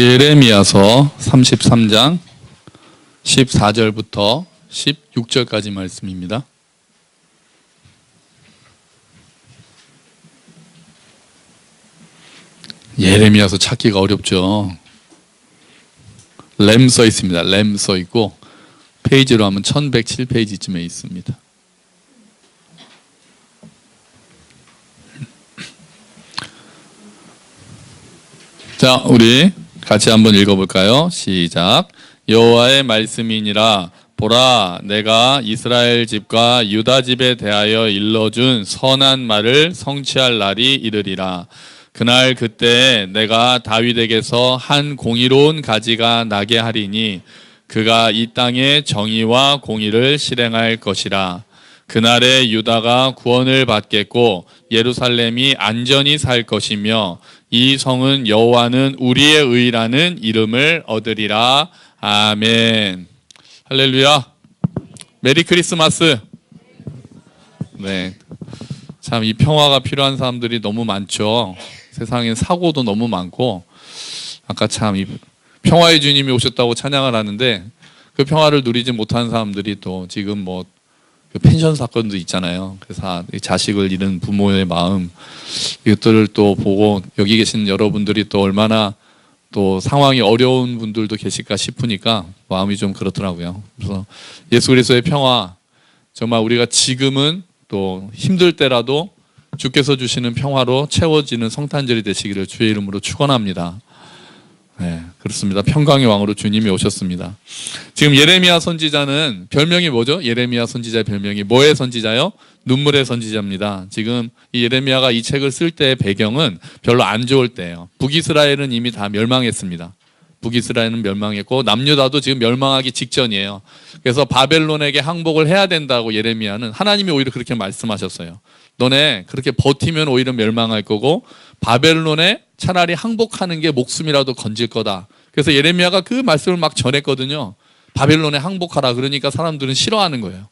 예레미야서 33장 14절부터 16절까지 말씀입니다. 예레미야서 찾기가 어렵죠. 램 써 있습니다. 램 써 있고 페이지로 하면 1107페이지쯤에 있습니다. 자, 우리 같이 한번 읽어볼까요? 시작. 여호와의 말씀이니라. 보라, 내가 이스라엘 집과 유다 집에 대하여 일러준 선한 말을 성취할 날이 이르리라. 그날 그때 내가 다윗에게서 한 공의로운 가지가 나게 하리니 그가 이 땅에 정의와 공의를 실행할 것이라. 그날에 유다가 구원을 받겠고 예루살렘이 안전히 살 것이며 이 성은 여호와는 우리의 의라는 이름을 얻으리라. 아멘. 할렐루야. 메리 크리스마스. 네. 참 이 평화가 필요한 사람들이 너무 많죠. 세상에 사고도 너무 많고, 아까 참 이 평화의 주님이 오셨다고 찬양을 하는데 그 평화를 누리지 못한 사람들이 또 지금 뭐 그 펜션 사건도 있잖아요. 그래서 자식을 잃은 부모의 마음, 이것들을 또 보고 여기 계신 여러분들이 또 얼마나 또 상황이 어려운 분들도 계실까 싶으니까 마음이 좀 그렇더라고요. 그래서 예수 그리스도의 평화, 정말 우리가 지금은 또 힘들 때라도 주께서 주시는 평화로 채워지는 성탄절이 되시기를 주의 이름으로 축원합니다. 네, 그렇습니다. 평강의 왕으로 주님이 오셨습니다. 지금 예레미야 선지자는 별명이 뭐죠? 예레미야 선지자의 별명이 뭐의 선지자요? 눈물의 선지자입니다. 지금 이 예레미야가 이 책을 쓸 때의 배경은 별로 안 좋을 때예요. 북이스라엘은 이미 다 멸망했습니다. 북이스라엘은 멸망했고 남유다도 지금 멸망하기 직전이에요. 그래서 바벨론에게 항복을 해야 된다고 예레미야는 하나님이 오히려 그렇게 말씀하셨어요. 너네 그렇게 버티면 오히려 멸망할 거고 바벨론에 차라리 항복하는 게 목숨이라도 건질 거다. 그래서 예레미야가 그 말씀을 막 전했거든요. 바벨론에 항복하라. 그러니까 사람들은 싫어하는 거예요.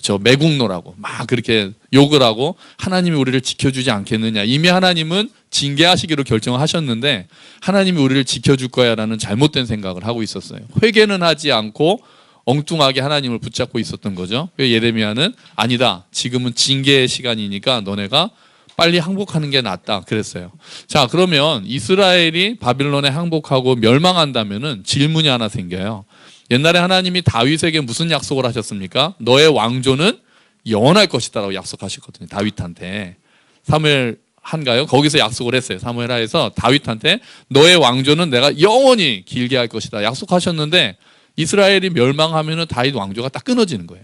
저 매국노라고 막 그렇게 욕을 하고 하나님이 우리를 지켜주지 않겠느냐. 이미 하나님은 징계하시기로 결정을 하셨는데 하나님이 우리를 지켜줄 거야 라는 잘못된 생각을 하고 있었어요. 회개는 하지 않고 엉뚱하게 하나님을 붙잡고 있었던 거죠. 예레미야는 아니다. 지금은 징계의 시간이니까 너네가 빨리 항복하는 게 낫다 그랬어요. 자, 그러면 이스라엘이 바빌론에 항복하고 멸망한다면은 질문이 하나 생겨요. 옛날에 하나님이 다윗에게 무슨 약속을 하셨습니까? 너의 왕조는 영원할 것이다라고 약속하셨거든요. 다윗한테. 사무엘 한가요? 거기서 약속을 했어요. 사무엘하에서 다윗한테 너의 왕조는 내가 영원히 길게 할 것이다 약속하셨는데 이스라엘이 멸망하면은 다윗 왕조가 딱 끊어지는 거예요.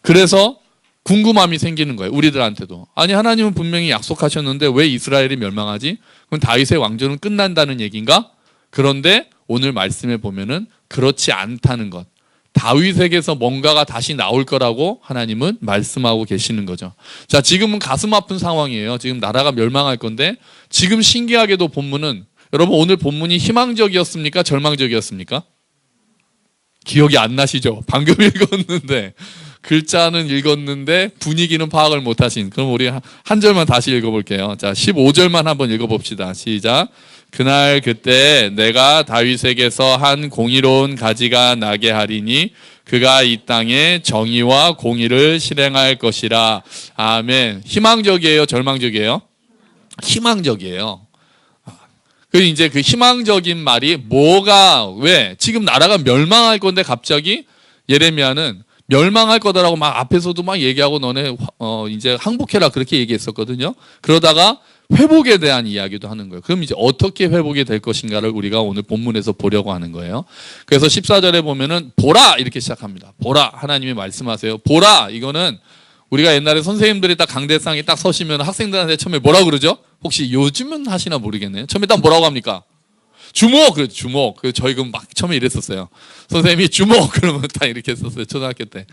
그래서 궁금함이 생기는 거예요. 우리들한테도. 아니 하나님은 분명히 약속하셨는데 왜 이스라엘이 멸망하지? 그럼 다윗의 왕조는 끝난다는 얘기인가? 그런데 오늘 말씀에 보면은 그렇지 않다는 것. 다윗에게서 뭔가가 다시 나올 거라고 하나님은 말씀하고 계시는 거죠. 자, 지금은 가슴 아픈 상황이에요. 지금 나라가 멸망할 건데 지금 신기하게도 본문은 여러분 오늘 본문이 희망적이었습니까? 절망적이었습니까? 기억이 안 나시죠? 방금 읽었는데 글자는 읽었는데 분위기는 파악을 못하신. 그럼 우리 한 절만 다시 읽어볼게요. 자, 15절만 한번 읽어봅시다. 시작. 그날 그때 내가 다윗에게서 한 공의로운 가지가 나게 하리니 그가 이 땅에 정의와 공의를 실행할 것이라. 아멘. 희망적이에요? 절망적이에요? 희망적이에요. 그 이제 그 희망적인 말이 뭐가 왜 지금 나라가 멸망할 건데 갑자기 예레미야는 멸망할 거다라고 막 앞에서도 막 얘기하고 너네 이제 항복해라 그렇게 얘기했었거든요. 그러다가 회복에 대한 이야기도 하는 거예요. 그럼 이제 어떻게 회복이 될 것인가를 우리가 오늘 본문에서 보려고 하는 거예요. 그래서 14절에 보면은 보라 이렇게 시작합니다. 보라 하나님이 말씀하세요. 보라 이거는 우리가 옛날에 선생님들이 딱 강대상에 딱 서시면 학생들한테 처음에 뭐라고 그러죠? 혹시 요즘은 하시나 모르겠네요. 처음에 딱 뭐라고 합니까? 주목! 그래, 주목. 저희 막 처음에 이랬었어요. 선생님이 주목! 그러면 다 이렇게 했었어요. 초등학교 때.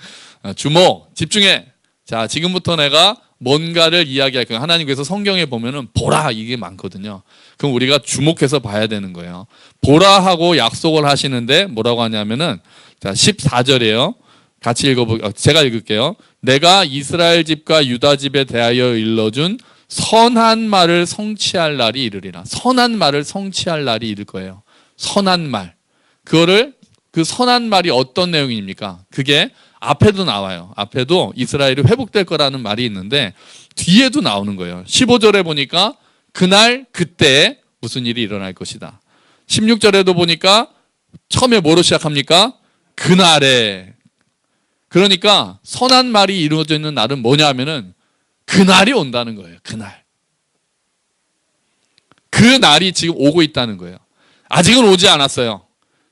주목! 집중해! 자, 지금부터 내가 뭔가를 이야기할 거예요. 하나님께서 성경에 보면은 보라! 이게 많거든요. 그럼 우리가 주목해서 봐야 되는 거예요. 보라! 하고 약속을 하시는데 뭐라고 하냐면은 자, 14절이에요. 같이 제가 읽을게요. 내가 이스라엘 집과 유다 집에 대하여 일러준 선한 말을 성취할 날이 이르리라. 선한 말을 성취할 날이 이를 거예요. 선한 말. 그 선한 말이 어떤 내용입니까? 그게 앞에도 나와요. 앞에도 이스라엘이 회복될 거라는 말이 있는데 뒤에도 나오는 거예요. 15절에 보니까 그날 그때 무슨 일이 일어날 것이다. 16절에도 보니까 처음에 뭐로 시작합니까? 그날에. 그러니까 선한 말이 이루어져 있는 날은 뭐냐 하면은 그날이 온다는 거예요. 그날. 그 날이 지금 오고 있다는 거예요. 아직은 오지 않았어요.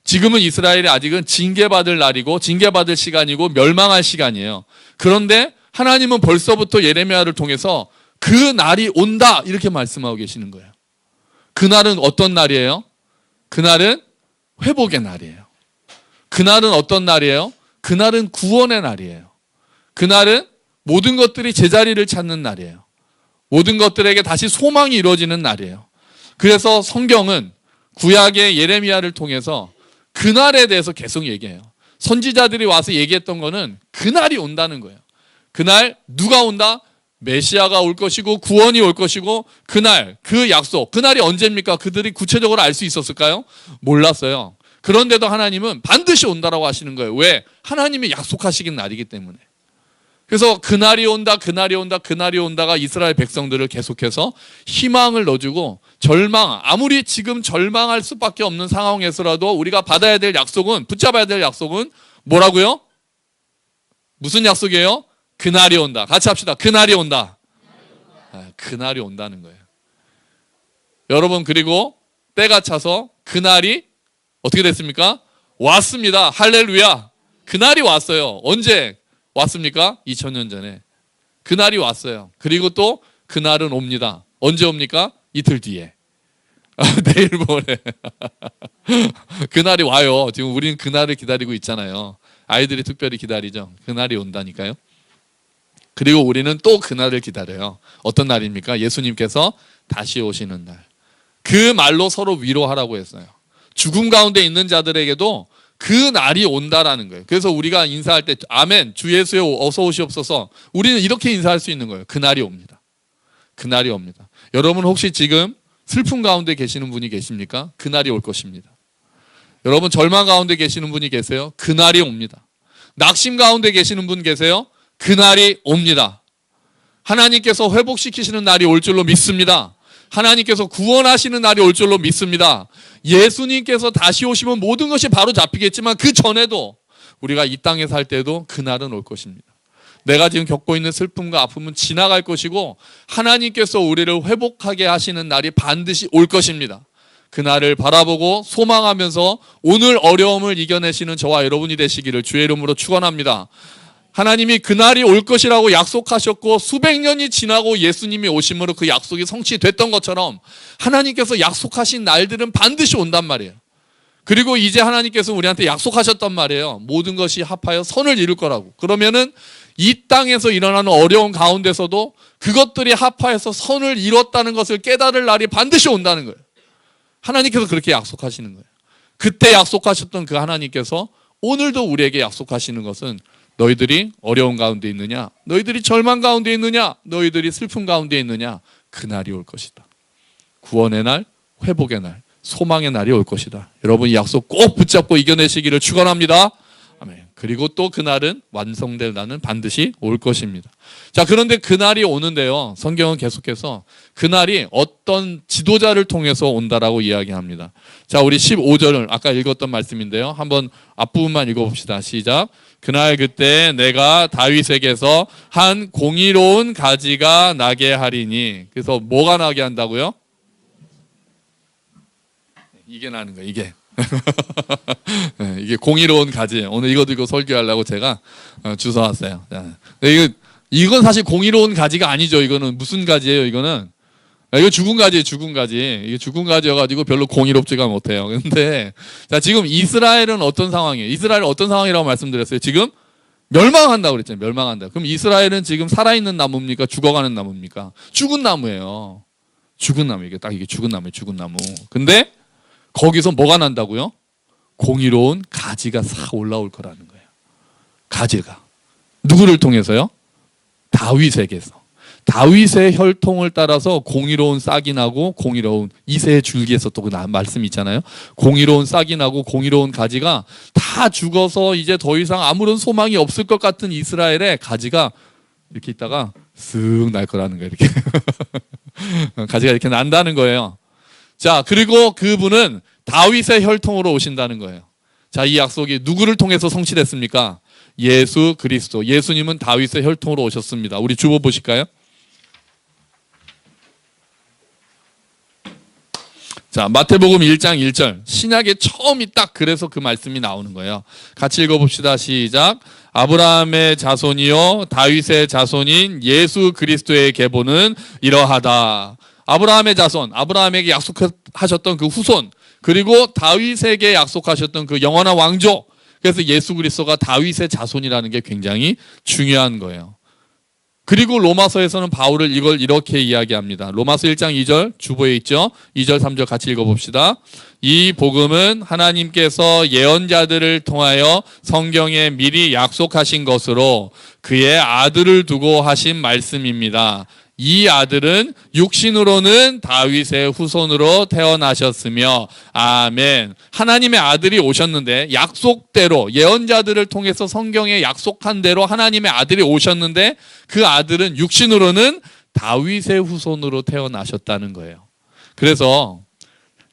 지금은 이스라엘이 아직은 징계받을 날이고 징계받을 시간이고 멸망할 시간이에요. 그런데 하나님은 벌써부터 예레미야를 통해서 그 날이 온다 이렇게 말씀하고 계시는 거예요. 그날은 어떤 날이에요? 그날은 회복의 날이에요. 그날은 어떤 날이에요? 그날은 구원의 날이에요. 그날은 모든 것들이 제자리를 찾는 날이에요. 모든 것들에게 다시 소망이 이루어지는 날이에요. 그래서 성경은 구약의 예레미야를 통해서 그날에 대해서 계속 얘기해요. 선지자들이 와서 얘기했던 거는 그날이 온다는 거예요. 그날 누가 온다? 메시아가 올 것이고 구원이 올 것이고 그날 그 약속, 그날이 언제입니까? 그들이 구체적으로 알 수 있었을까요? 몰랐어요. 그런데도 하나님은 반드시 온다라고 하시는 거예요. 왜? 하나님이 약속하시긴 날이기 때문에. 그래서 그날이 온다, 그날이 온다, 그날이 온다가 이스라엘 백성들을 계속해서 희망을 넣어주고 절망, 아무리 지금 절망할 수밖에 없는 상황에서라도 우리가 받아야 될 약속은, 붙잡아야 될 약속은 뭐라고요? 무슨 약속이에요? 그날이 온다. 같이 합시다. 그날이 온다. 그날이 온다는 거예요. 여러분, 그리고 때가 차서 그날이 어떻게 됐습니까? 왔습니다. 할렐루야. 그날이 왔어요. 언제 왔습니까? 2000년 전에. 그날이 왔어요. 그리고 또 그날은 옵니다. 언제 옵니까? 이틀 뒤에. 내일 모레. 그날이 와요. 지금 우리는 그날을 기다리고 있잖아요. 아이들이 특별히 기다리죠. 그날이 온다니까요. 그리고 우리는 또 그날을 기다려요. 어떤 날입니까? 예수님께서 다시 오시는 날. 그 말로 서로 위로하라고 했어요. 죽음 가운데 있는 자들에게도 그 날이 온다라는 거예요. 그래서 우리가 인사할 때 아멘, 주 예수여 어서 오시옵소서. 우리는 이렇게 인사할 수 있는 거예요. 그날이 옵니다. 그날이 옵니다. 여러분 혹시 지금 슬픔 가운데 계시는 분이 계십니까? 그날이 올 것입니다. 여러분 절망 가운데 계시는 분이 계세요? 그날이 옵니다. 낙심 가운데 계시는 분 계세요? 그날이 옵니다. 하나님께서 회복시키시는 날이 올 줄로 믿습니다. 하나님께서 구원하시는 날이 올 줄로 믿습니다. 예수님께서 다시 오시면 모든 것이 바로 잡히겠지만 그 전에도 우리가 이 땅에 살 때도 그날은 올 것입니다. 내가 지금 겪고 있는 슬픔과 아픔은 지나갈 것이고 하나님께서 우리를 회복하게 하시는 날이 반드시 올 것입니다. 그날을 바라보고 소망하면서 오늘 어려움을 이겨내시는 저와 여러분이 되시기를 주의 이름으로 축원합니다. 하나님이 그날이 올 것이라고 약속하셨고 수백 년이 지나고 예수님이 오심으로 그 약속이 성취됐던 것처럼 하나님께서 약속하신 날들은 반드시 온단 말이에요. 그리고 이제 하나님께서 우리한테 약속하셨단 말이에요. 모든 것이 합하여 선을 이룰 거라고. 그러면은 이 땅에서 일어나는 어려운 가운데서도 그것들이 합하여서 선을 이뤘다는 것을 깨달을 날이 반드시 온다는 거예요. 하나님께서 그렇게 약속하시는 거예요. 그때 약속하셨던 그 하나님께서 오늘도 우리에게 약속하시는 것은 너희들이 어려운 가운데 있느냐? 너희들이 절망 가운데 있느냐? 너희들이 슬픔 가운데 있느냐? 그날이 올 것이다. 구원의 날, 회복의 날, 소망의 날이 올 것이다. 여러분 이 약속 꼭 붙잡고 이겨내시기를 축원합니다. 아멘. 그리고 또 그날은 완성될 날은 반드시 올 것입니다. 자, 그런데 그날이 오는데요. 성경은 계속해서 그날이 어떤 지도자를 통해서 온다라고 이야기합니다. 자, 우리 15절을 아까 읽었던 말씀인데요. 한번 앞부분만 읽어봅시다. 시작. 그날 그때 내가 다윗에게서 한 공의로운 가지가 나게 하리니. 그래서 뭐가 나게 한다고요? 이게 나는 거예요. 이게. 이게 공의로운 가지. 오늘 이거 들고 설교하려고 제가 주워왔어요. 이건 사실 공의로운 가지가 아니죠. 이거는 무슨 가지예요? 이거는 이거 죽은 가지예요. 죽은 가지. 이게 죽은 가지여가지고 별로 공의롭지가 못해요. 근데 자, 지금 이스라엘은 어떤 상황이에요? 이스라엘은 어떤 상황이라고 말씀드렸어요? 지금 멸망한다고 그랬잖아요. 멸망한다. 그럼 이스라엘은 지금 살아있는 나무입니까? 죽어가는 나무입니까? 죽은 나무예요. 죽은 나무. 이게 딱 이게 죽은 나무예요. 죽은 나무. 근데 거기서 뭐가 난다고요? 공의로운 가지가 싹 올라올 거라는 거예요. 가지가. 누구를 통해서요? 다윗에게서. 다윗의 혈통을 따라서 공의로운 싹이 나고 공의로운 이새의 줄기에서 또 그 말씀이 있잖아요. 공의로운 싹이 나고 공의로운 가지가 다 죽어서 이제 더 이상 아무런 소망이 없을 것 같은 이스라엘의 가지가 이렇게 있다가 쓱 날 거라는 거예요. 이렇게 가지가 이렇게 난다는 거예요. 자, 그리고 그분은 다윗의 혈통으로 오신다는 거예요. 자, 이 약속이 누구를 통해서 성취됐습니까? 예수 그리스도. 예수님은 다윗의 혈통으로 오셨습니다. 우리 주보 보실까요? 자, 마태복음 1장 1절. 신약에 처음이 딱 그래서 그 말씀이 나오는 거예요. 같이 읽어봅시다. 시작. 아브라함의 자손이요 다윗의 자손인 예수 그리스도의 계보는 이러하다. 아브라함의 자손, 아브라함에게 약속하셨던 그 후손, 그리고 다윗에게 약속하셨던 그 영원한 왕조. 그래서 예수 그리스도가 다윗의 자손이라는 게 굉장히 중요한 거예요. 그리고 로마서에서는 바울을 이걸 이렇게 이야기합니다. 로마서 1장 2절 주보에 있죠. 2절 3절 같이 읽어봅시다. 이 복음은 하나님께서 예언자들을 통하여 성경에 미리 약속하신 것으로 그의 아들을 두고 하신 말씀입니다. 이 아들은 육신으로는 다윗의 후손으로 태어나셨으며 아멘. 하나님의 아들이 오셨는데 약속대로 예언자들을 통해서 성경에 약속한 대로 하나님의 아들이 오셨는데 그 아들은 육신으로는 다윗의 후손으로 태어나셨다는 거예요. 그래서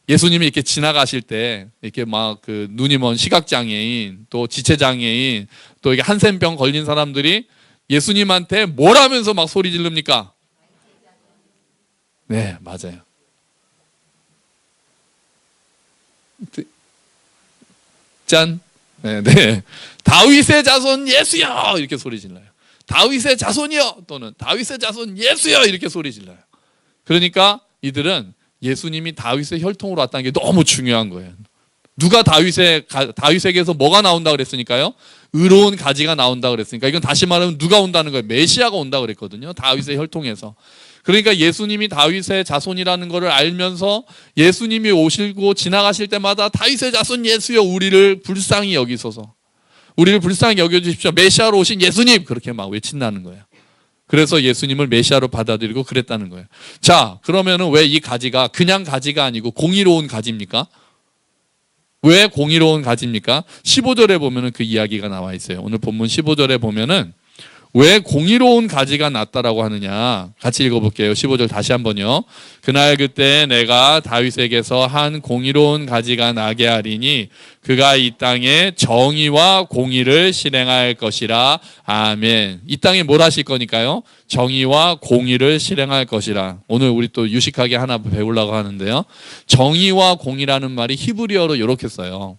예수님이 이렇게 지나가실 때 이렇게 막 그 눈이 먼 시각장애인 또 지체장애인 또 이게 한센병 걸린 사람들이 예수님한테 뭘 하면서 막 소리 지릅니까? 네, 맞아요. 짠. 네, 네. 다윗의 자손 예수여! 이렇게 소리 질러요. 다윗의 자손이여! 또는 다윗의 자손 예수여! 이렇게 소리 질러요. 그러니까 이들은 예수님이 다윗의 혈통으로 왔다는 게 너무 중요한 거예요. 누가 다윗에게서 뭐가 나온다 그랬으니까요? 의로운 가지가 나온다 그랬으니까 이건 다시 말하면 누가 온다는 거예요? 메시아가 온다 그랬거든요. 다윗의 혈통에서. 그러니까 예수님이 다윗의 자손이라는 것을 알면서 예수님이 오시고 지나가실 때마다 다윗의 자손 예수여 우리를 불쌍히 여기소서. 우리를 불쌍히 여겨주십시오. 메시아로 오신 예수님! 그렇게 막 외친다는 거예요. 그래서 예수님을 메시아로 받아들이고 그랬다는 거예요. 자, 그러면은 왜 이 가지가 그냥 가지가 아니고 공의로운 가지입니까? 왜 공의로운 가지입니까? 15절에 보면은 그 이야기가 나와 있어요. 오늘 본문 15절에 보면은 왜 공의로운 가지가 낫다라고 하느냐 같이 읽어볼게요. 15절 다시 한번요. 그날 그때 내가 다윗에게서 한 공의로운 가지가 나게 하리니 그가 이 땅에 정의와 공의를 실행할 것이라. 아멘. 이 땅에 뭘 하실 거니까요? 정의와 공의를 실행할 것이라. 오늘 우리 또 유식하게 하나 배우려고 하는데요. 정의와 공의라는 말이 히브리어로 이렇게 써요.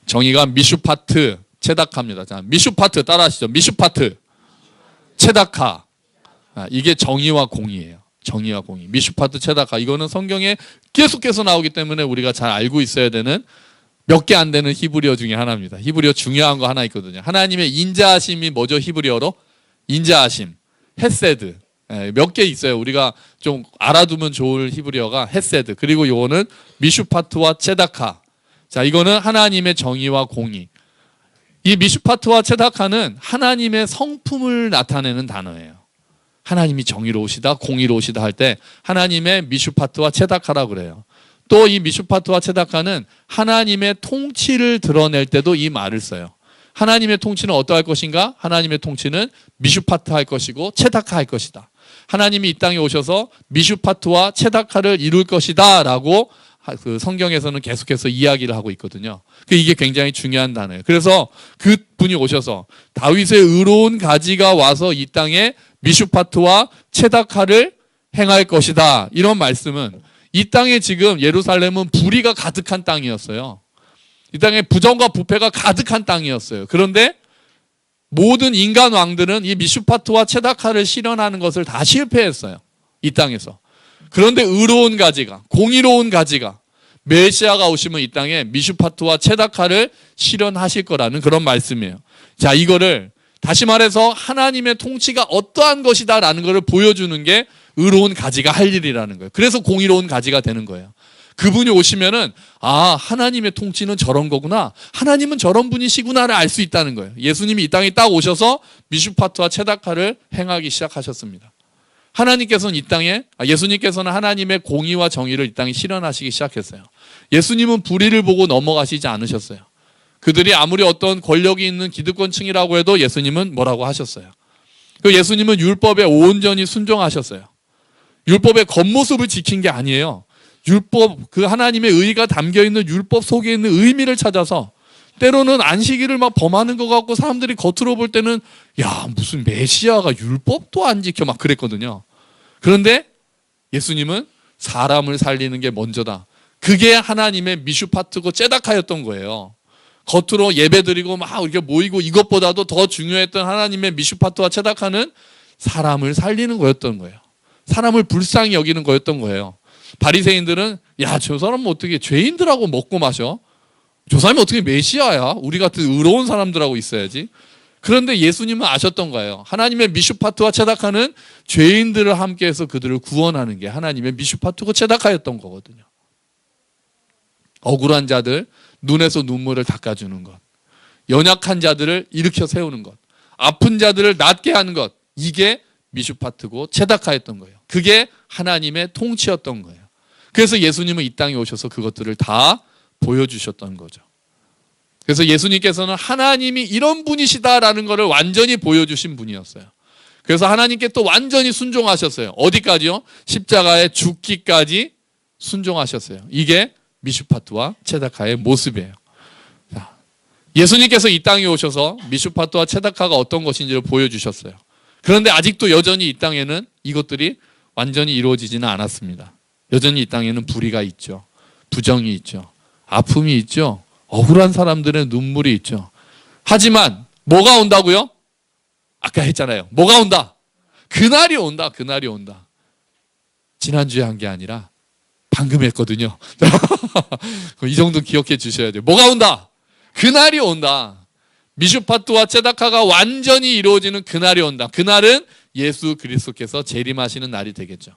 정의가 미슈파트 체다카입니다. 자, 미슈파트 따라하시죠. 미슈파트 체다카. 이게 정의와 공의예요. 정의와 공의. 미슈파트 체다카. 이거는 성경에 계속해서 나오기 때문에 우리가 잘 알고 있어야 되는 몇 개 안 되는 히브리어 중에 하나입니다. 히브리어 중요한 거 하나 있거든요. 하나님의 인자하심이 뭐죠? 히브리어로? 인자하심. 헤세드. 몇 개 있어요. 우리가 좀 알아두면 좋을 히브리어가 헤세드. 그리고 요거는 미슈파트와 체다카. 자, 이거는 하나님의 정의와 공의. 이 미슈파트와 체다카는 하나님의 성품을 나타내는 단어예요. 하나님이 정의로우시다, 공의로우시다 할 때 하나님의 미슈파트와 체다카라고 그래요. 또 이 미슈파트와 체다카는 하나님의 통치를 드러낼 때도 이 말을 써요. 하나님의 통치는 어떠할 것인가? 하나님의 통치는 미슈파트 할 것이고 체다카 할 것이다. 하나님이 이 땅에 오셔서 미슈파트와 체다카를 이룰 것이다 라고 그 성경에서는 계속해서 이야기를 하고 있거든요. 이게 굉장히 중요한 단어예요. 그래서 그 분이 오셔서 다윗의 의로운 가지가 와서 이 땅에 미슈파트와 체다카를 행할 것이다. 이런 말씀은 이 땅에 지금 예루살렘은 불의가 가득한 땅이었어요. 이 땅에 부정과 부패가 가득한 땅이었어요. 그런데 모든 인간 왕들은 이 미슈파트와 체다카를 실현하는 것을 다 실패했어요. 이 땅에서. 그런데 의로운 가지가, 공의로운 가지가 메시아가 오시면 이 땅에 미슈파트와 체다카를 실현하실 거라는 그런 말씀이에요. 자, 이거를 다시 말해서 하나님의 통치가 어떠한 것이다라는 것을 보여주는 게 의로운 가지가 할 일이라는 거예요. 그래서 공의로운 가지가 되는 거예요. 그분이 오시면은 아, 하나님의 통치는 저런 거구나, 하나님은 저런 분이시구나를 알 수 있다는 거예요. 예수님이 이 땅에 딱 오셔서 미슈파트와 체다카를 행하기 시작하셨습니다. 하나님께서는 이 땅에, 예수님께서는 하나님의 공의와 정의를 이 땅에 실현하시기 시작했어요. 예수님은 불의를 보고 넘어가시지 않으셨어요. 그들이 아무리 어떤 권력이 있는 기득권층이라고 해도 예수님은 뭐라고 하셨어요. 그 예수님은 율법에 온전히 순종하셨어요. 율법의 겉모습을 지킨 게 아니에요. 율법, 그 하나님의 의가 담겨있는 율법 속에 있는 의미를 찾아서, 때로는 안식일을 막 범하는 것 같고 사람들이 겉으로 볼 때는 야, 무슨 메시아가 율법도 안 지켜 막 그랬거든요. 그런데 예수님은 사람을 살리는 게 먼저다. 그게 하나님의 미슈파트고 제다카였던 거예요. 겉으로 예배드리고 막 이렇게 모이고 이것보다도 더 중요했던 하나님의 미슈파트와 체다카는 사람을 살리는 거였던 거예요. 사람을 불쌍히 여기는 거였던 거예요. 바리새인들은 야, 저 사람은 어떻게 죄인들하고 먹고 마셔? 저 사람이 어떻게 메시아야? 우리 같은 의로운 사람들하고 있어야지. 그런데 예수님은 아셨던 거예요. 하나님의 미슈파트와 체다카는 죄인들을 함께해서 그들을 구원하는 게 하나님의 미슈파트고 체다카였던 거거든요. 억울한 자들 눈에서 눈물을 닦아주는 것, 연약한 자들을 일으켜 세우는 것, 아픈 자들을 낫게 하는 것, 이게 미슈파트고 체다카였던 거예요. 그게 하나님의 통치였던 거예요. 그래서 예수님은 이 땅에 오셔서 그것들을 다 보여주셨던 거죠. 그래서 예수님께서는 하나님이 이런 분이시다라는 것을 완전히 보여주신 분이었어요. 그래서 하나님께 또 완전히 순종하셨어요. 어디까지요? 십자가에 죽기까지 순종하셨어요. 이게 미슈파트와 체다카의 모습이에요. 자, 예수님께서 이 땅에 오셔서 미슈파트와 체다카가 어떤 것인지를 보여주셨어요. 그런데 아직도 여전히 이 땅에는 이것들이 완전히 이루어지지는 않았습니다. 여전히 이 땅에는 불의가 있죠. 부정이 있죠. 아픔이 있죠. 억울한 사람들의 눈물이 있죠. 하지만 뭐가 온다고요? 아까 했잖아요. 뭐가 온다? 그날이 온다. 그날이 온다. 지난주에 한 게 아니라 방금 했거든요. 이 정도 기억해 주셔야 돼요. 뭐가 온다? 그날이 온다. 미슈파트와 체다카가 완전히 이루어지는 그날이 온다. 그날은 예수 그리스도께서 재림하시는 날이 되겠죠.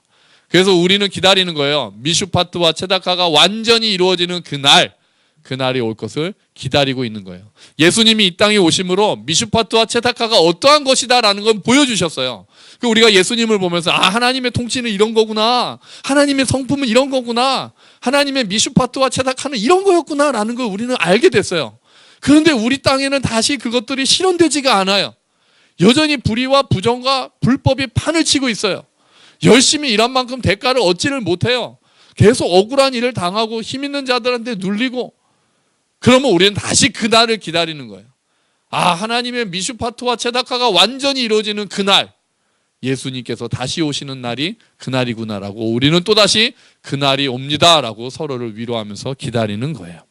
그래서 우리는 기다리는 거예요. 미슈파트와 체다카가 완전히 이루어지는 그날이 올 것을 기다리고 있는 거예요. 예수님이 이 땅에 오심으로 미슈파트와 체다카가 어떠한 것이다라는 건 보여주셨어요. 우리가 예수님을 보면서 아, 하나님의 통치는 이런 거구나, 하나님의 성품은 이런 거구나, 하나님의 미슈파트와 체다카는 이런 거였구나라는 걸 우리는 알게 됐어요. 그런데 우리 땅에는 다시 그것들이 실현되지가 않아요. 여전히 불의와 부정과 불법이 판을 치고 있어요. 열심히 일한 만큼 대가를 얻지를 못해요. 계속 억울한 일을 당하고 힘 있는 자들한테 눌리고. 그러면 우리는 다시 그날을 기다리는 거예요. 아, 하나님의 미슈파트와 체다카가 완전히 이루어지는 그날, 예수님께서 다시 오시는 날이 그날이구나라고 우리는 또다시 그날이 옵니다라고 서로를 위로하면서 기다리는 거예요.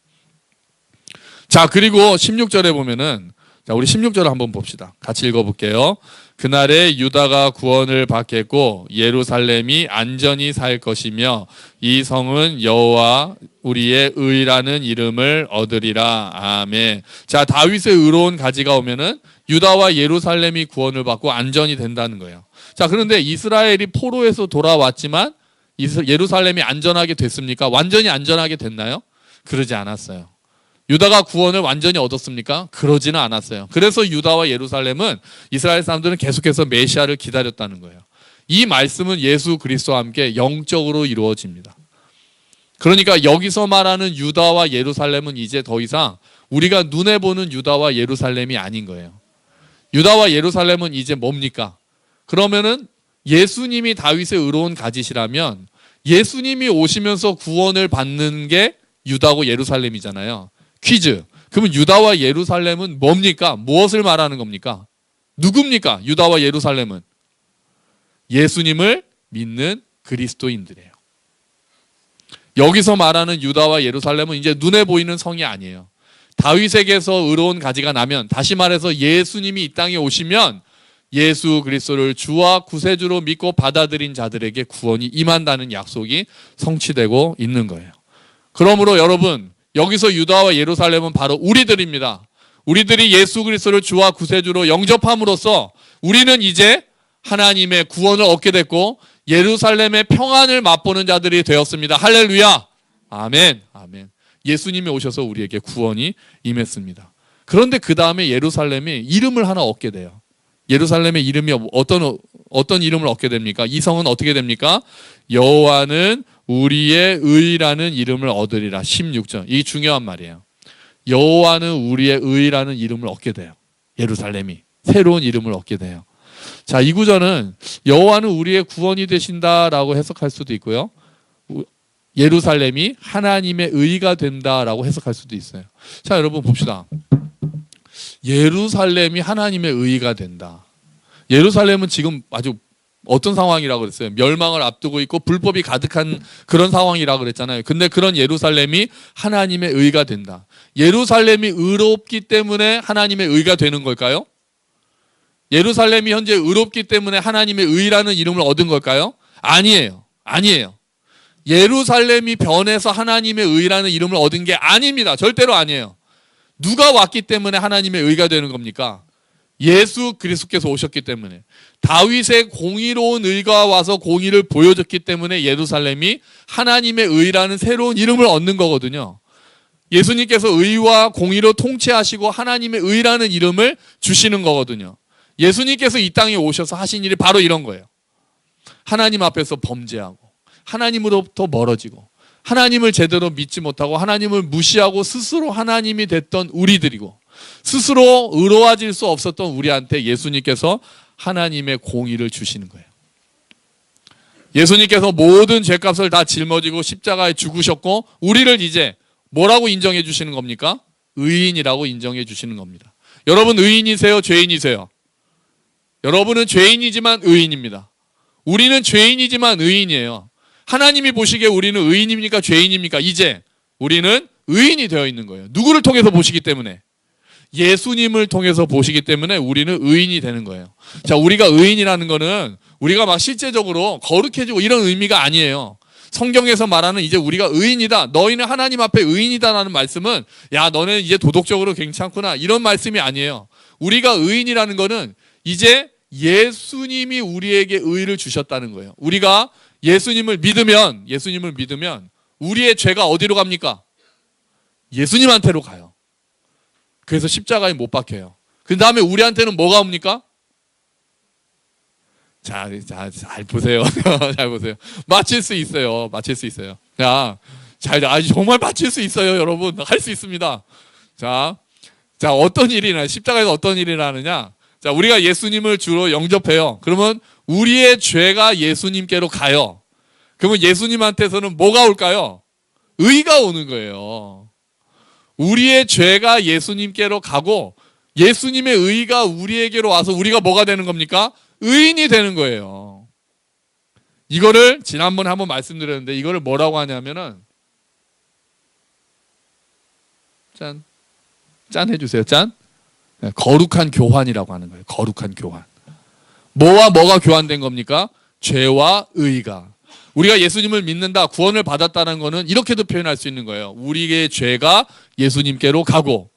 자, 그리고 16절에 보면은, 자, 우리 16절을 한번 봅시다. 같이 읽어볼게요. 그날에 유다가 구원을 받겠고 예루살렘이 안전히 살 것이며 이 성은 여호와 우리의 의라는 이름을 얻으리라. 아멘. 자, 다윗의 의로운 가지가 오면은 유다와 예루살렘이 구원을 받고 안전이 된다는 거예요. 자, 그런데 이스라엘이 포로에서 돌아왔지만 예루살렘이 안전하게 됐습니까? 완전히 안전하게 됐나요? 그러지 않았어요. 유다가 구원을 완전히 얻었습니까? 그러지는 않았어요. 그래서 유다와 예루살렘은, 이스라엘 사람들은 계속해서 메시아를 기다렸다는 거예요. 이 말씀은 예수 그리스도와 함께 영적으로 이루어집니다. 그러니까 여기서 말하는 유다와 예루살렘은 이제 더 이상 우리가 눈에 보는 유다와 예루살렘이 아닌 거예요. 유다와 예루살렘은 이제 뭡니까? 그러면은 예수님이 다윗의 의로운 가지시라면 예수님이 오시면서 구원을 받는 게 유다고 예루살렘이잖아요. 퀴즈. 그러면 유다와 예루살렘은 뭡니까? 무엇을 말하는 겁니까? 누굽니까? 유다와 예루살렘은 예수님을 믿는 그리스도인들이에요. 여기서 말하는 유다와 예루살렘은 이제 눈에 보이는 성이 아니에요. 다윗에게서 의로운 가지가 나면, 다시 말해서 예수님이 이 땅에 오시면 예수 그리스도를 주와 구세주로 믿고 받아들인 자들에게 구원이 임한다는 약속이 성취되고 있는 거예요. 그러므로 여러분, 여기서 유다와 예루살렘은 바로 우리들입니다. 우리들이 예수 그리스도를 주와 구세주로 영접함으로써 우리는 이제 하나님의 구원을 얻게 됐고 예루살렘의 평안을 맛보는 자들이 되었습니다. 할렐루야. 아멘. 아멘. 예수님이 오셔서 우리에게 구원이 임했습니다. 그런데 그 다음에 예루살렘이 이름을 하나 얻게 돼요. 예루살렘의 이름이 어떤 이름을 얻게 됩니까? 이 성은 어떻게 됩니까? 여호와는 우리의 의라는 이름을 얻으리라. 16절. 이게 중요한 말이에요. 여호와는 우리의 의라는 이름을 얻게 돼요. 예루살렘이 새로운 이름을 얻게 돼요. 자, 이 구절은 여호와는 우리의 구원이 되신다라고 해석할 수도 있고요. 예루살렘이 하나님의 의가 된다라고 해석할 수도 있어요. 자, 여러분 봅시다. 예루살렘이 하나님의 의가 된다. 예루살렘은 지금 아주 어떤 상황이라고 그랬어요? 멸망을 앞두고 있고 불법이 가득한 그런 상황이라고 그랬잖아요. 근데 그런 예루살렘이 하나님의 의가 된다. 예루살렘이 의롭기 때문에 하나님의 의가 되는 걸까요? 예루살렘이 현재 의롭기 때문에 하나님의 의라는 이름을 얻은 걸까요? 아니에요. 아니에요. 예루살렘이 변해서 하나님의 의라는 이름을 얻은 게 아닙니다. 절대로 아니에요. 누가 왔기 때문에 하나님의 의가 되는 겁니까? 예수 그리스도께서 오셨기 때문에. 다윗의 공의로운 의가 와서 공의를 보여줬기 때문에 예루살렘이 하나님의 의라는 새로운 이름을 얻는 거거든요. 예수님께서 의와 공의로 통치하시고 하나님의 의라는 이름을 주시는 거거든요. 예수님께서 이 땅에 오셔서 하신 일이 바로 이런 거예요. 하나님 앞에서 범죄하고 하나님으로부터 멀어지고 하나님을 제대로 믿지 못하고 하나님을 무시하고 스스로 하나님이 됐던 우리들이고 스스로 의로워질 수 없었던 우리한테 예수님께서 하나님의 공의를 주시는 거예요. 예수님께서 모든 죄값을 다 짊어지고 십자가에 죽으셨고 우리를 이제 뭐라고 인정해 주시는 겁니까? 의인이라고 인정해 주시는 겁니다. 여러분 의인이세요? 죄인이세요? 여러분은 죄인이지만 의인입니다. 우리는 죄인이지만 의인이에요. 하나님이 보시기에 우리는 의인입니까? 죄인입니까? 이제 우리는 의인이 되어 있는 거예요. 누구를 통해서 보시기 때문에? 예수님을 통해서 보시기 때문에 우리는 의인이 되는 거예요. 자, 우리가 의인이라는 거는 우리가 막 실제적으로 거룩해지고 이런 의미가 아니에요. 성경에서 말하는 이제 우리가 의인이다. 너희는 하나님 앞에 의인이다라는 말씀은 야, 너는 이제 도덕적으로 괜찮구나. 이런 말씀이 아니에요. 우리가 의인이라는 거는 이제 예수님이 우리에게 의를 주셨다는 거예요. 우리가 예수님을 믿으면 우리의 죄가 어디로 갑니까? 예수님한테로 가요. 그래서 십자가에 못 박혀요. 그 다음에 우리한테는 뭐가 옵니까? 자, 잘 보세요. 잘 보세요. 맞힐 수 있어요. 맞힐 수 있어요. 정말 맞힐 수 있어요, 여러분. 할 수 있습니다. 자, 어떤 일이나, 십자가에서 어떤 일이 나느냐? 자, 우리가 예수님을 주로 영접해요. 그러면 우리의 죄가 예수님께로 가요. 그러면 예수님한테서는 뭐가 올까요? 의가 오는 거예요. 우리의 죄가 예수님께로 가고 예수님의 의가 우리에게로 와서 우리가 뭐가 되는 겁니까? 의인이 되는 거예요. 이거를 지난번에 한번 말씀드렸는데 이거를 뭐라고 하냐면은 짠 해주세요. 짠. 거룩한 교환이라고 하는 거예요. 거룩한 교환. 뭐와 뭐가 교환된 겁니까? 죄와 의가. 우리가 예수님을 믿는다, 구원을 받았다는 것은 이렇게도 표현할 수 있는 거예요. 우리의 죄가 예수님께로 가고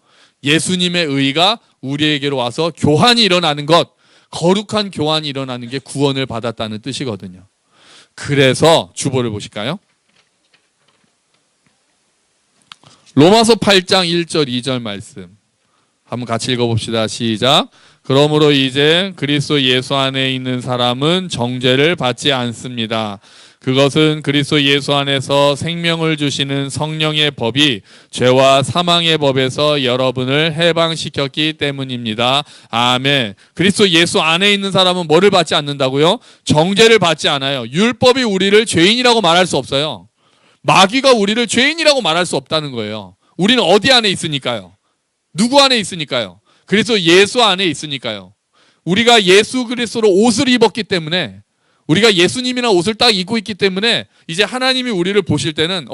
예수님의 의가 우리에게로 와서 교환이 일어나는 것, 거룩한 교환이 일어나는 게 구원을 받았다는 뜻이거든요. 그래서 주보를 보실까요? 로마서 8장 1절 2절 말씀 한번 같이 읽어봅시다. 시작. 그러므로 이제 그리스도 예수 안에 있는 사람은 정죄를 받지 않습니다. 그것은 그리스도 예수 안에서 생명을 주시는 성령의 법이 죄와 사망의 법에서 여러분을 해방시켰기 때문입니다. 아멘. 그리스도 예수 안에 있는 사람은 뭐를 받지 않는다고요? 정죄를 받지 않아요. 율법이 우리를 죄인이라고 말할 수 없어요. 마귀가 우리를 죄인이라고 말할 수 없다는 거예요. 우리는 어디 안에 있으니까요? 누구 안에 있으니까요? 그리스도 예수 안에 있으니까요. 우리가 예수 그리스도로 옷을 입었기 때문에 우리가 예수님이나 옷을 딱 입고 있기 때문에 이제 하나님이 우리를 보실 때는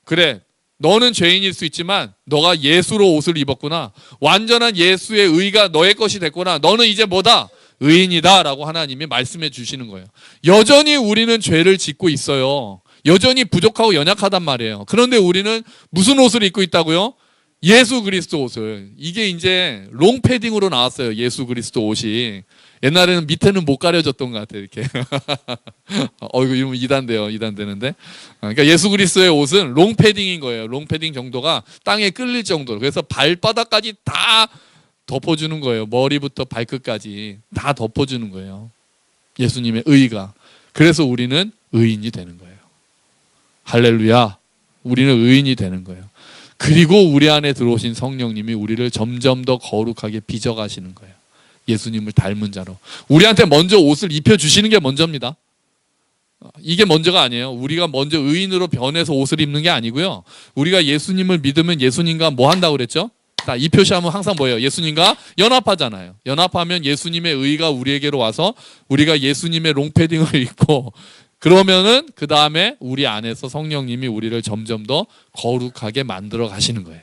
그래 너는 죄인일 수 있지만 너가 예수로 옷을 입었구나. 완전한 예수의 의가 너의 것이 됐구나. 너는 이제 뭐다? 의인이다 라고 하나님이 말씀해 주시는 거예요. 여전히 우리는 죄를 짓고 있어요. 여전히 부족하고 연약하단 말이에요. 그런데 우리는 무슨 옷을 입고 있다고요? 예수 그리스도 옷을. 이게 이제 롱패딩으로 나왔어요. 예수 그리스도 옷이. 옛날에는 밑에는 못 가려졌던 것 같아요. 이렇게. 이거 이러면 이단돼요. 이단되는데. 그러니까 예수 그리스도의 옷은 롱패딩인 거예요. 롱패딩 정도가 땅에 끌릴 정도로. 그래서 발바닥까지 다 덮어주는 거예요. 머리부터 발끝까지 다 덮어주는 거예요. 예수님의 의가. 그래서 우리는 의인이 되는 거예요. 할렐루야. 우리는 의인이 되는 거예요. 그리고 우리 안에 들어오신 성령님이 우리를 점점 더 거룩하게 빚어가시는 거예요. 예수님을 닮은 자로. 우리한테 먼저 옷을 입혀주시는 게 먼저입니다. 이게 먼저가 아니에요. 우리가 먼저 의인으로 변해서 옷을 입는 게 아니고요. 우리가 예수님을 믿으면 예수님과 뭐 한다고 그랬죠? 이 표시하면 항상 뭐예요? 예수님과 연합하잖아요. 연합하면 예수님의 의가 우리에게로 와서 우리가 예수님의 롱패딩을 입고 그러면은 그 다음에 우리 안에서 성령님이 우리를 점점 더 거룩하게 만들어 가시는 거예요.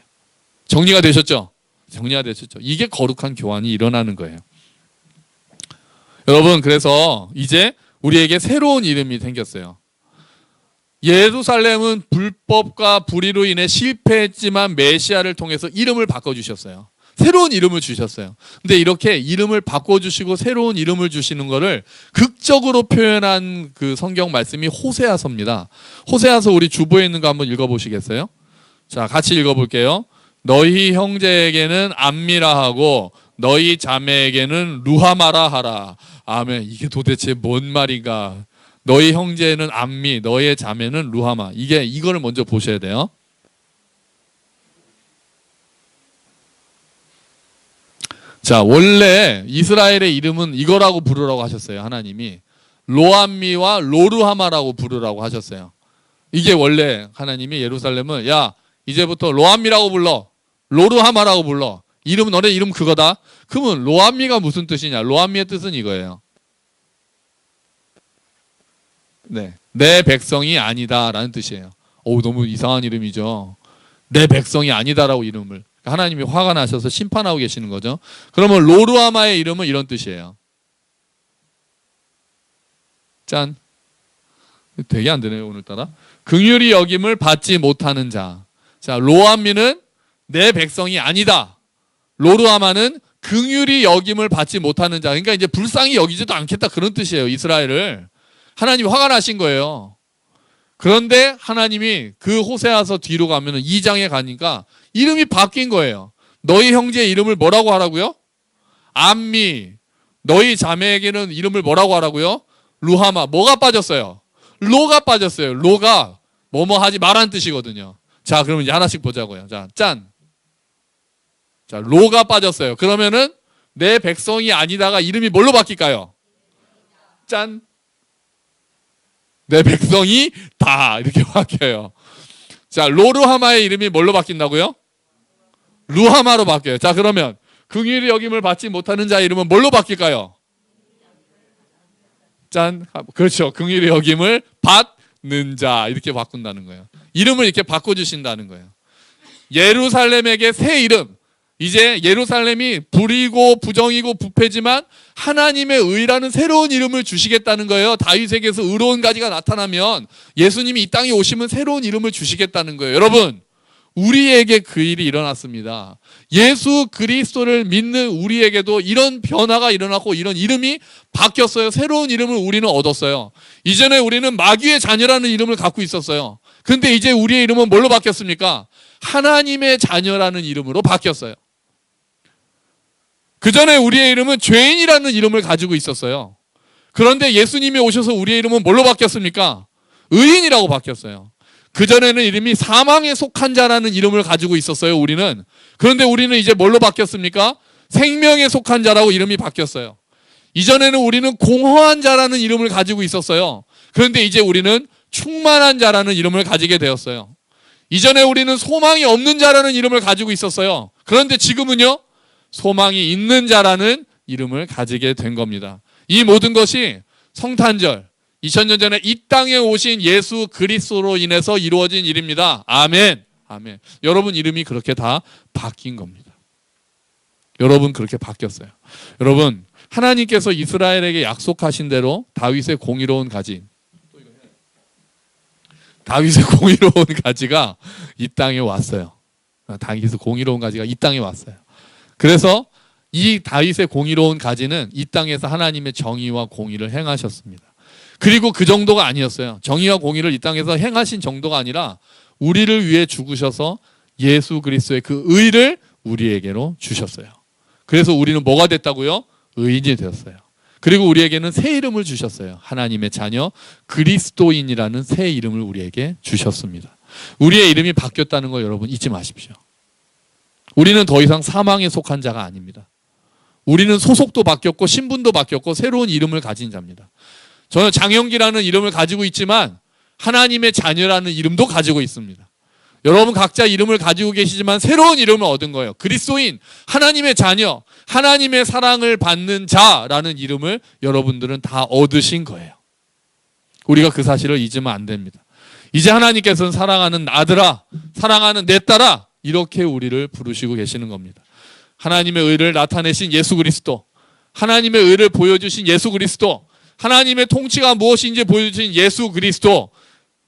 정리가 되셨죠? 정리가 되셨죠? 이게 거룩한 교환이 일어나는 거예요. 여러분, 그래서 이제 우리에게 새로운 이름이 생겼어요. 예루살렘은 불법과 불의로 인해 실패했지만 메시아를 통해서 이름을 바꿔주셨어요. 새로운 이름을 주셨어요. 근데 이렇게 이름을 바꿔주시고 새로운 이름을 주시는 거를 극적으로 표현한 그 성경 말씀이 호세아서입니다. 호세아서 우리 주보에 있는 거 한번 읽어보시겠어요? 자, 같이 읽어볼게요. 너희 형제에게는 암미라 하고 너희 자매에게는 루하마라 하라. 아멘. 이게 도대체 뭔 말인가? 너희 형제는 암미, 너의 자매는 루하마. 이거를 먼저 보셔야 돼요. 자, 원래 이스라엘의 이름은 이거라고 부르라고 하셨어요. 하나님이 로암미와 로루하마라고 부르라고 하셨어요. 이게 원래 하나님이 예루살렘을 야, 이제부터 로암미라고 불러, 로루하마라고 불러. 이름은 너네 이름 그거다. 그러면 로암미가 무슨 뜻이냐? 로암미의 뜻은 이거예요. 네, 내 백성이 아니다라는 뜻이에요. 너무 이상한 이름이죠. 내 백성이 아니다라고 이름을. 하나님이 화가 나셔서 심판하고 계시는 거죠. 그러면 로루하마의 이름은 이런 뜻이에요. 짠. 되게 안 되네요, 오늘따라. 긍휼히 여김을 받지 못하는 자. 자, 로암미는 내 백성이 아니다. 로루하마는 긍휼히 여김을 받지 못하는 자. 그러니까 이제 불쌍히 여기지도 않겠다 그런 뜻이에요. 이스라엘을. 하나님이 화가 나신 거예요. 그런데 하나님이 그 호세아서 뒤로 가면은 2장에 가니까 이름이 바뀐 거예요. 너희 형제의 이름을 뭐라고 하라고요? 암미. 너희 자매에게는 이름을 뭐라고 하라고요? 루하마. 뭐가 빠졌어요? 로가 빠졌어요. 로가 뭐뭐 하지 말라는 뜻이거든요. 자, 그러면 이제 하나씩 보자고요. 자, 짠. 자, 로가 빠졌어요. 그러면은 내 백성이 아니다가 이름이 뭘로 바뀔까요? 짠. 내 백성이 다 이렇게 바뀌어요. 자, 로루하마의 이름이 뭘로 바뀐다고요? 루하마로 바뀌어요. 자, 그러면 긍휼히 여김을 받지 못하는 자의 이름은 뭘로 바뀔까요? 짠. 그렇죠. 긍휼히 여김을 받는 자 이렇게 바꾼다는 거예요. 이름을 이렇게 바꿔주신다는 거예요. 예루살렘에게 새 이름. 이제 예루살렘이 불이고 부정이고 부패지만 하나님의 의라는 새로운 이름을 주시겠다는 거예요. 다윗에게서 의로운 가지가 나타나면 예수님이 이 땅에 오시면 새로운 이름을 주시겠다는 거예요. 여러분, 우리에게 그 일이 일어났습니다. 예수 그리스도를 믿는 우리에게도 이런 변화가 일어났고 이런 이름이 바뀌었어요. 새로운 이름을 우리는 얻었어요. 이전에 우리는 마귀의 자녀라는 이름을 갖고 있었어요. 근데 이제 우리의 이름은 뭘로 바뀌었습니까? 하나님의 자녀라는 이름으로 바뀌었어요. 그 전에 우리의 이름은 죄인이라는 이름을 가지고 있었어요. 그런데 예수님이 오셔서 우리의 이름은 뭘로 바뀌었습니까? 의인이라고 바뀌었어요. 그전에는 이름이 사망에 속한 자라는 이름을 가지고 있었어요, 우리는. 그런데 우리는 이제 뭘로 바뀌었습니까? 생명에 속한 자라고 이름이 바뀌었어요. 이전에는 우리는 공허한 자라는 이름을 가지고 있었어요. 그런데 이제 우리는 충만한 자라는 이름을 가지게 되었어요. 이전에 우리는 소망이 없는 자라는 이름을 가지고 있었어요. 그런데 지금은요, 소망이 있는 자라는 이름을 가지게 된 겁니다. 이 모든 것이 성탄절, 2000년 전에 이 땅에 오신 예수 그리스도로 인해서 이루어진 일입니다. 아멘. 아멘. 여러분 이름이 그렇게 다 바뀐 겁니다. 여러분 그렇게 바뀌었어요. 여러분, 하나님께서 이스라엘에게 약속하신 대로 다윗의 공의로운 가지, 다윗의 공의로운 가지가 이 땅에 왔어요. 다윗의 공의로운 가지가 이 땅에 왔어요. 그래서 이 다윗의 공의로운 가지는 이 땅에서 하나님의 정의와 공의를 행하셨습니다. 그리고 그 정도가 아니었어요. 정의와 공의를 이 땅에서 행하신 정도가 아니라 우리를 위해 죽으셔서 예수 그리스도의 그 의를 우리에게로 주셨어요. 그래서 우리는 뭐가 됐다고요? 의인이 되었어요. 그리고 우리에게는 새 이름을 주셨어요. 하나님의 자녀 그리스도인이라는 새 이름을 우리에게 주셨습니다. 우리의 이름이 바뀌었다는 거 여러분 잊지 마십시오. 우리는 더 이상 사망에 속한 자가 아닙니다. 우리는 소속도 바뀌었고 신분도 바뀌었고 새로운 이름을 가진 자입니다. 저는 장영기라는 이름을 가지고 있지만 하나님의 자녀라는 이름도 가지고 있습니다. 여러분 각자 이름을 가지고 계시지만 새로운 이름을 얻은 거예요. 그리스도인, 하나님의 자녀, 하나님의 사랑을 받는 자라는 이름을 여러분들은 다 얻으신 거예요. 우리가 그 사실을 잊으면 안 됩니다. 이제 하나님께서는 사랑하는 아들아, 사랑하는 내 딸아, 이렇게 우리를 부르시고 계시는 겁니다. 하나님의 의를 나타내신 예수 그리스도, 하나님의 의를 보여주신 예수 그리스도, 하나님의 통치가 무엇인지 보여주신 예수 그리스도,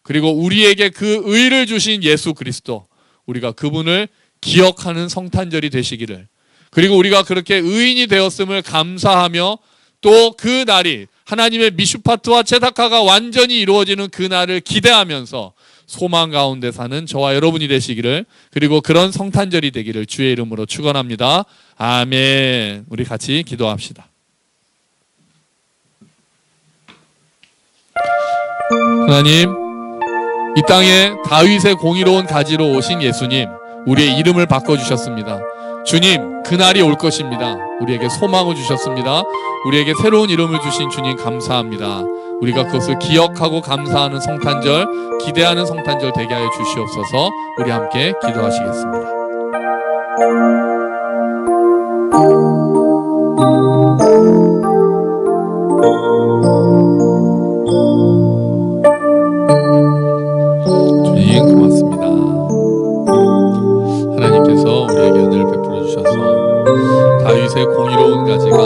그리고 우리에게 그 의를 주신 예수 그리스도, 우리가 그분을 기억하는 성탄절이 되시기를, 그리고 우리가 그렇게 의인이 되었음을 감사하며 또 그 날이 하나님의 미슈파트와 제다카가 완전히 이루어지는 그 날을 기대하면서 소망 가운데 사는 저와 여러분이 되시기를, 그리고 그런 성탄절이 되기를 주의 이름으로 축원합니다. 아멘. 우리 같이 기도합시다. 하나님, 이 땅에 다윗의 공의로운 가지로 오신 예수님, 우리의 이름을 바꿔주셨습니다. 주님, 그날이 올 것입니다. 우리에게 소망을 주셨습니다. 우리에게 새로운 이름을 주신 주님 감사합니다. 우리가 그것을 기억하고 감사하는 성탄절, 기대하는 성탄절 되게 하여 주시옵소서. 우리 함께 기도하시겠습니다. 주님 고맙습니다. 하나님께서 우리에게 은혜를 베풀어 주셔서 다윗의 공의로운 가지가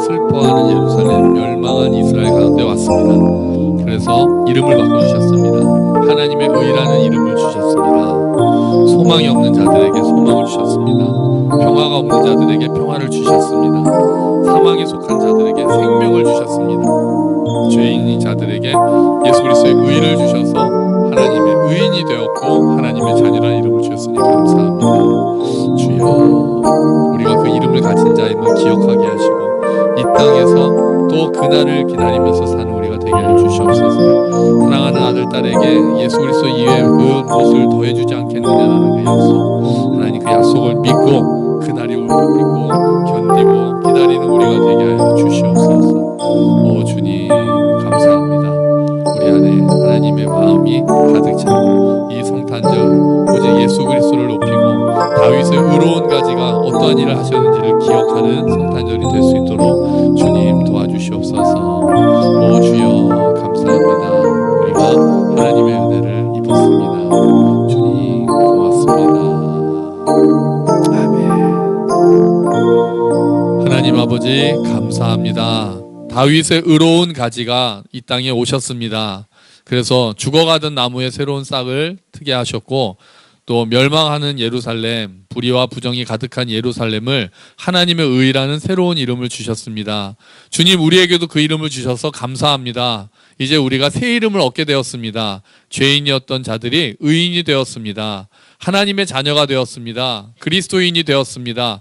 슬퍼하는 예루살렘, 멸망한 이스라엘 가운데 왔습니다. 그래서 이름을 바꿔주셨습니다. 하나님의 의라는 이름을 주셨습니다. 소망이 없는 자들에게 소망을 주셨습니다. 평화가 없는 자들에게 평화를 주셨습니다. 사망에 속한 자들에게 생명을 주셨습니다. 죄인인 자들에게 예수 그리스도의 의를 주셔서 하나님의 의인이 되었고 하나님의 자녀라는 이름을 주셨으니 감사합니다. 주여, 우리가 그 이름을 가진 자임을 기억하게 하시고 이 땅에서 또 그날을 기다리면서 사는 우리가 되게 하여 주시옵소서. 사랑하는 아들, 딸에게 예수 그리스도 이외에 그 무엇을 더해주지 않겠느냐는 그 약속, 하나님 그 약속을 믿고 그날이 올 걸 믿고 견디고 기다리는 우리가 되게 하여 주시옵소서. 오 주님 감사합니다. 우리 안에 하나님의 마음이 가득 차고 이 성탄절 오직 예수 그리스도를 높이고 다윗의 의로운 가지가 어떠한 일을 하셨는지를 기억하는 성탄절이 될 수 있도록 주님 도와주시옵소서. 오 주여 감사합니다. 우리가 하나님의 은혜를 입었습니다. 주님 고맙습니다. 아멘. 하나님 아버지 감사합니다. 다윗의 의로운 가지가 이 땅에 오셨습니다. 그래서 죽어가던 나무에 새로운 싹을 트게 하셨고 또 멸망하는 예루살렘, 불의와 부정이 가득한 예루살렘을 하나님의 의라는 새로운 이름을 주셨습니다. 주님, 우리에게도 그 이름을 주셔서 감사합니다. 이제 우리가 새 이름을 얻게 되었습니다. 죄인이었던 자들이 의인이 되었습니다. 하나님의 자녀가 되었습니다. 그리스도인이 되었습니다.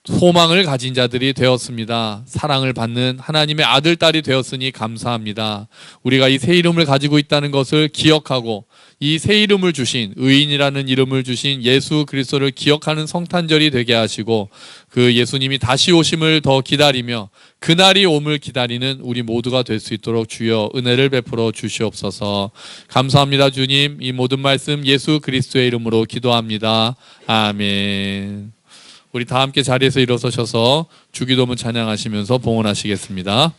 소망을 가진 자들이 되었습니다. 사랑을 받는 하나님의 아들, 딸이 되었으니 감사합니다. 우리가 이 새 이름을 가지고 있다는 것을 기억하고 이 새 이름을 주신, 의인이라는 이름을 주신 예수 그리스도를 기억하는 성탄절이 되게 하시고 그 예수님이 다시 오심을 더 기다리며 그날이 옴을 기다리는 우리 모두가 될 수 있도록 주여 은혜를 베풀어 주시옵소서. 감사합니다. 주님, 이 모든 말씀 예수 그리스도의 이름으로 기도합니다. 아멘. 우리 다 함께 자리에서 일어서셔서 주기도문 찬양하시면서 봉헌하시겠습니다.